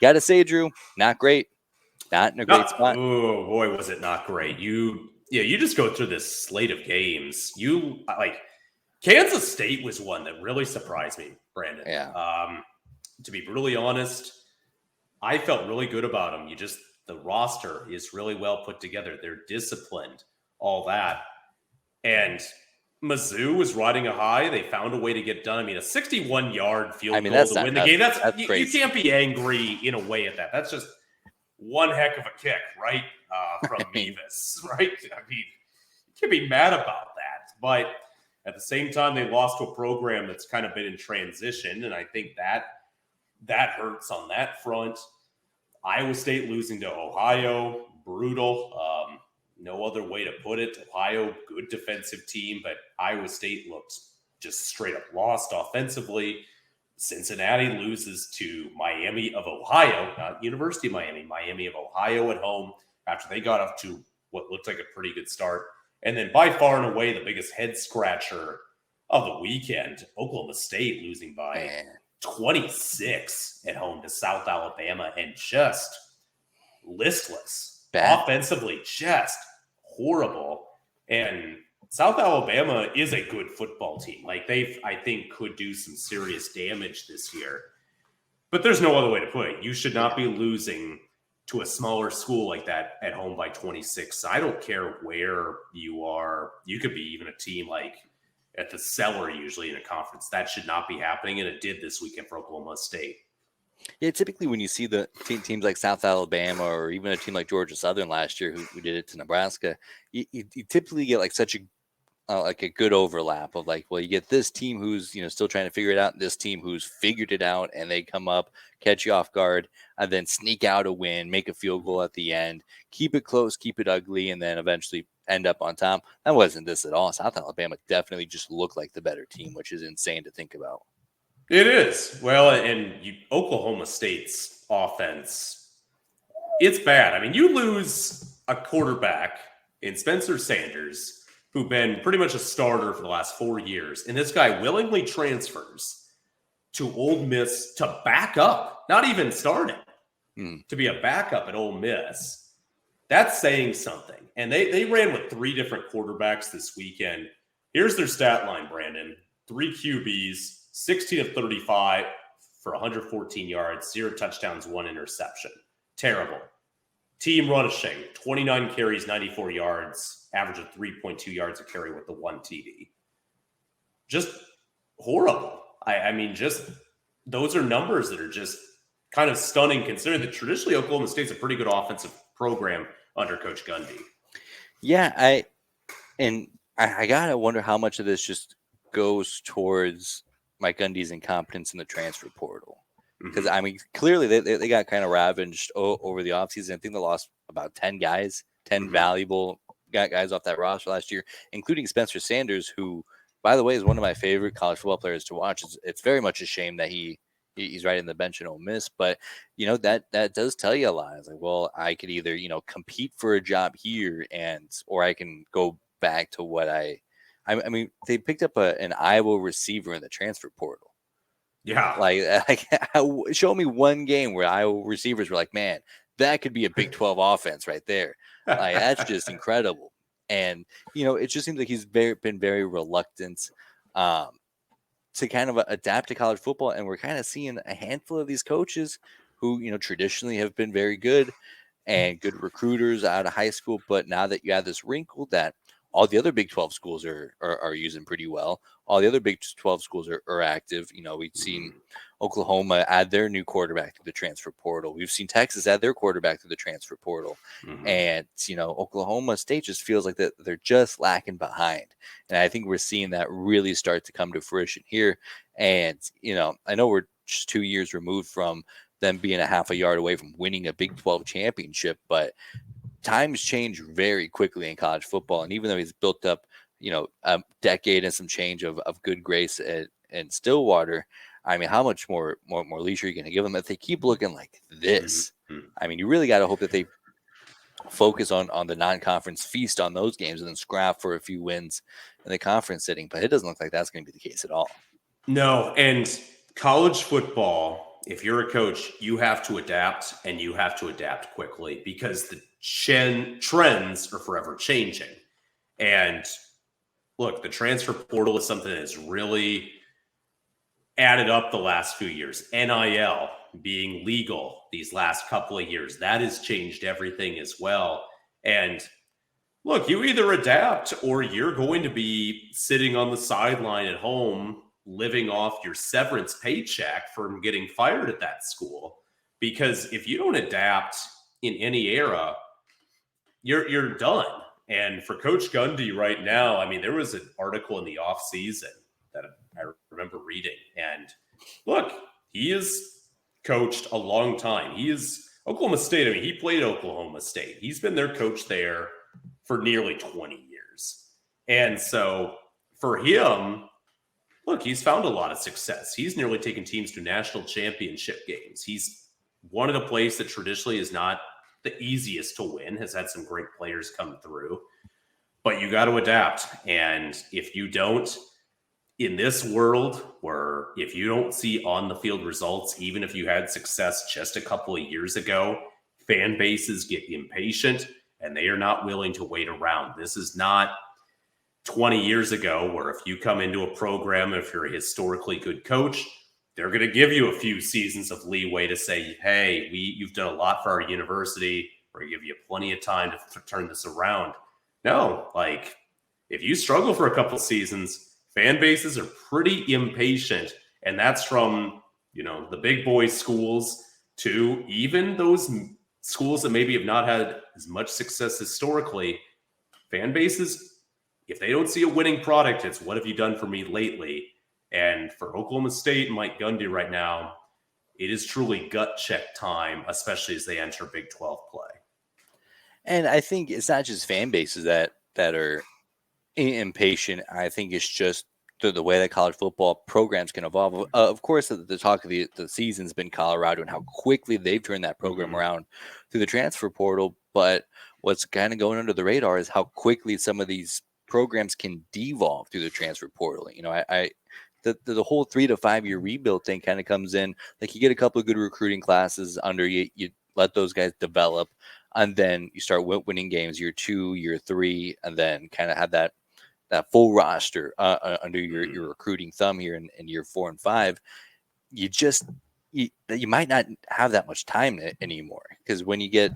Got to say, Drew, not great. Not in a great spot. Oh boy, was it not great. You just go through this slate of games. Kansas State was one that really surprised me, Brandon. Yeah. To be brutally honest, I felt really good about them. The roster is really well put together. They're disciplined, all that. And Mizzou was riding a high. They found a way to get done. I mean, a 61-yard field goal to win the game. That's you can't be angry in a way at that. That's just one heck of a kick, right? From Mevis, right? I mean, you can't be mad about that. But at the same time, they lost to a program that's kind of been in transition, and I think that hurts on that front. Iowa State losing to Ohio, brutal. No other way to put it. Ohio, good defensive team, but Iowa State looked just straight up lost offensively. Cincinnati loses to Miami of Ohio, not University of Miami of Ohio at home after they got off to what looked like a pretty good start. And then by far and away, the biggest head scratcher of the weekend, Oklahoma State losing by 26 at home to South Alabama and just listless. Bad. Offensively, just horrible. And South Alabama is a good football team. Like I think, could do some serious damage this year. But there's no other way to put it. You should not be losing to a smaller school like that at home by 26. I don't care where you are. You could be even a team like at the cellar usually in a conference. That should not be happening, and it did this weekend for Oklahoma State. Yeah, typically when you see the teams like South Alabama or even a team like Georgia Southern last year who did it to Nebraska, you typically get like such a good overlap of like, well, you get this team who's still trying to figure it out, and this team who's figured it out, and they come up, catch you off guard, and then sneak out a win, make a field goal at the end, keep it close, keep it ugly, and then eventually end up on top. That wasn't this at all. South Alabama definitely just looked like the better team, which is insane to think about. It is. Well, and Oklahoma State's offense, it's bad. I mean, you lose a quarterback in Spencer Sanders, who've been pretty much a starter for the last 4 years, and this guy willingly transfers to Ole Miss to back up, not even starting, to be a backup at Ole Miss. That's saying something. And they ran with 3 different quarterbacks this weekend. Here's their stat line, Brandon. 3 QBs, 16 of 35 for 114 yards, 0 touchdowns, 1 interception. Terrible. Team rushing, 29 carries, 94 yards, average of 3.2 yards a carry with the 1 TD. Just horrible. I mean, just those are numbers that are just kind of stunning considering that traditionally Oklahoma State's a pretty good offensive program under Coach Gundy. Yeah, I gotta wonder how much of this just goes towards Mike Gundy's incompetence in the transfer portal. Because, I mean, clearly they got kind of ravaged over the offseason. I think they lost about 10 guys, 10 valuable guys off that roster last year, including Spencer Sanders, who, by the way, is one of my favorite college football players to watch. It's very much a shame that he's right in the bench in Ole Miss. But, that does tell you a lot. It's like, well, I could either, compete for a job here or I can go back to what I mean, they picked up an Iowa receiver in the transfer portal. Yeah. Like show me one game where Iowa receivers were like, man, that could be a Big 12 offense right there. Like, that's just incredible. And, it just seems like he's been very reluctant to kind of adapt to college football. And we're kind of seeing a handful of these coaches who, traditionally have been very good and good recruiters out of high school. But now that you have this wrinkle that all the other Big 12 schools are using pretty well. All the other Big 12 schools are active. We've seen Oklahoma add their new quarterback to the transfer portal. We've seen Texas add their quarterback to the transfer portal. And, Oklahoma State just feels like that they're just lacking behind. And I think we're seeing that really start to come to fruition here. And, I know we're just 2 years removed from them being a half a yard away from winning a Big 12 championship, but times change very quickly in college football. And even though he's built up, a decade and some change of good grace in Stillwater, I mean, how much more leisure are you going to give them if they keep looking like this? I mean, you really got to hope that they focus on the non-conference, feast on those games, and then scrap for a few wins in the conference setting. But it doesn't look like that's going to be the case at all. No, and college football if you're a coach, you have to adapt, and you have to adapt quickly, because the trends are forever changing. And look, the transfer portal is something that's really added up the last few years. NIL being legal these last couple of years, that has changed everything as well. And look, you either adapt, or you're going to be sitting on the sideline at home living off your severance paycheck from getting fired at that school. Because if you don't adapt in any era, you're done. And for Coach Gundy right now, I mean, there was an article in the offseason that I remember reading. And look, he has coached a long time. He is Oklahoma State. I mean, he played Oklahoma State. He's been their coach there for nearly 20 years. And so for him, look, he's found a lot of success. He's nearly taken teams to national championship games. He's one of the places that traditionally is not the easiest to win, has had some great players come through. But you got to adapt. And if you don't, in this world where if you don't see on the field results, even if you had success just a couple of years ago, fan bases get impatient and they are not willing to wait around. This is not 20 years ago where if you come into a program, if you're a historically good coach, they're going to give you a few seasons of leeway to say, hey, you've done a lot for our university. We're going to give you plenty of time to turn this around. No, like if you struggle for a couple seasons, fan bases are pretty impatient. And that's from, the big boy schools to even those schools that maybe have not had as much success historically. Fan bases, if they don't see a winning product, it's what have you done for me lately? And for Oklahoma State and Mike Gundy right now, it is truly gut check time, especially as they enter Big 12 play. And I think it's not just fan bases that are impatient. I think it's just the way that college football programs can evolve. Of course, the talk of the season's been Colorado and how quickly they've turned that program around through the transfer portal. But what's kind of going under the radar is how quickly some of these programs can devolve through the transfer portal. The whole 3 to 5 year rebuild thing kind of comes in. Like you get a couple of good recruiting classes under you, you let those guys develop, and then you start winning games year 2, year 3, and then kind of have that full roster under your recruiting thumb here in year 4 and 5. You might not have that much time anymore, because when you get,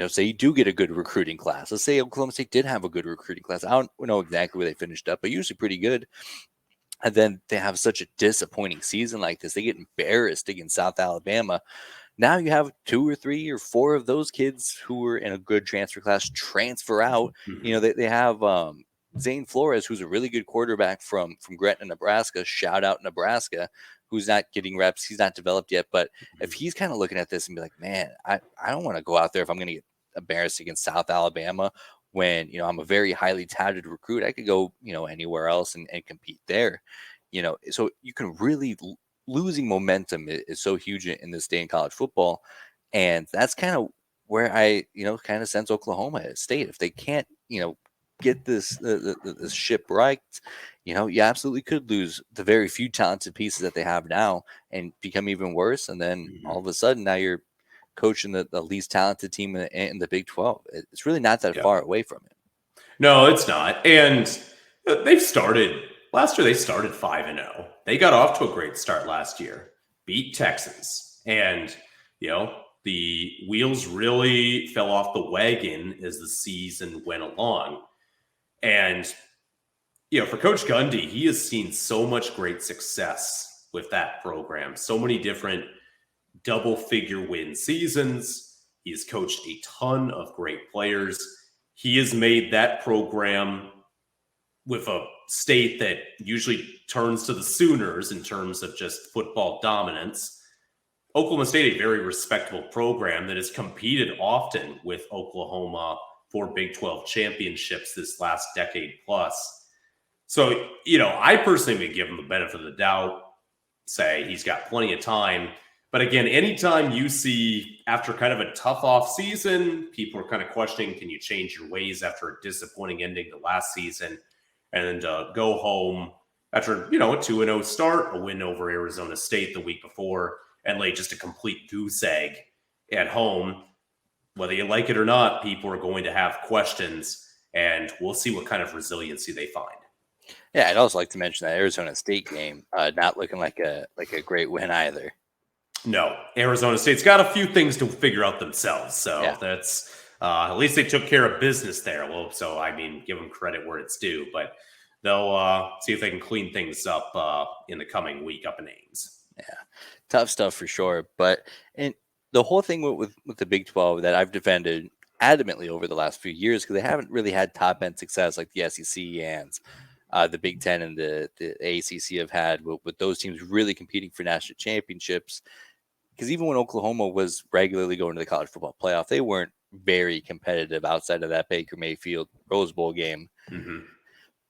say you do get a good recruiting class. Let's say Oklahoma State did have a good recruiting class. I don't know exactly where they finished up, but usually pretty good. And then they have such a disappointing season like this. They get embarrassed against South Alabama. Now you have 2 or 3 or 4 of those kids who were in a good transfer class transfer out. They have Zane Flores, who's a really good quarterback from Gretna, Nebraska. Shout out Nebraska, who's not getting reps. He's not developed yet. But if he's kind of looking at this and be like, man, I don't want to go out there if I'm going to get embarrassed against South Alabama when, I'm a very highly touted recruit. I could go, anywhere else and compete there. So you can really losing momentum is so huge in this day in college football. And that's kind of where I, kind of sense Oklahoma State. If they can't, get this ship right, you absolutely could lose the very few talented pieces that they have now and become even worse. And then all of a sudden now you're coaching the least talented team in the Big 12. It's really not that far away from it. No, it's not. And last year they started 5-0. They got off to a great start last year, beat Texas. And, the wheels really fell off the wagon as the season went along. And, for Coach Gundy, he has seen so much great success with that program. So many different double-figure win seasons. He has coached a ton of great players. He has made that program with a state that usually turns to the Sooners in terms of just football dominance. Oklahoma State, a very respectable program that has competed often with Oklahoma for Big 12 championships this last decade plus. So, I personally would give him the benefit of the doubt, say he's got plenty of time. But again, anytime you see after kind of a tough off season, people are kind of questioning, can you change your ways after a disappointing ending to last season? And go home after, a 2-0 start, a win over Arizona State the week before, and lay just a complete goose egg at home. Whether you like it or not, people are going to have questions, and we'll see what kind of resiliency they find. Yeah, I'd also like to mention that Arizona State game not looking like a great win either. No, Arizona State's got a few things to figure out themselves, so that's at least they took care of business there. Well, so I mean, give them credit where it's due, but they'll see if they can clean things up in the coming week up in Ames. Yeah, tough stuff for sure. But and the whole thing with the Big 12 that I've defended adamantly over the last few years because they haven't really had top end success like the SEC and the Big Ten and the ACC have had with those teams really competing for national championships. Because even when Oklahoma was regularly going to the college football playoff, they weren't very competitive outside of that Baker Mayfield Rose Bowl game. Mm-hmm.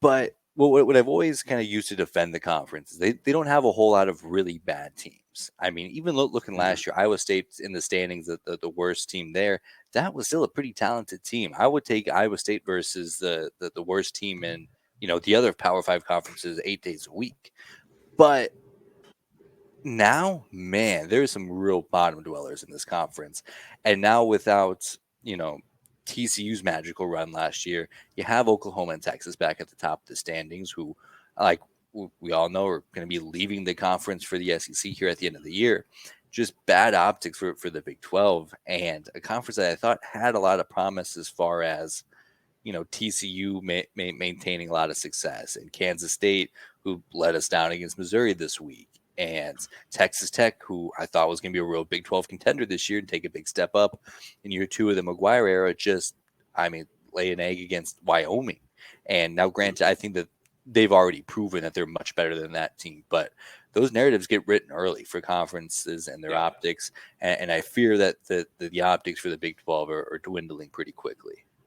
But what I've always kind of used to defend the conference is they don't have a whole lot of really bad teams. I mean, even looking last year, Iowa State's in the standings, the worst team there. That was still a pretty talented team. I would take Iowa State versus the worst team in the other Power 5 conferences 8 days a week. But now, man, there's some real bottom dwellers in this conference. And now without, TCU's magical run last year, you have Oklahoma and Texas back at the top of the standings, who, like we all know, are going to be leaving the conference for the SEC here at the end of the year. Just bad optics for the Big 12 and a conference that I thought had a lot of promise as far as, TCU maintaining a lot of success, and Kansas State, who let us down against Missouri this week, and Texas Tech, who I thought was going to be a real Big 12 contender this year and take a big step up in year 2 of the McGuire era, lay an egg against Wyoming. And now, granted, I think that they've already proven that they're much better than that team, but those narratives get written early for conferences and their optics, and I fear that the optics for the Big 12 are dwindling pretty quickly.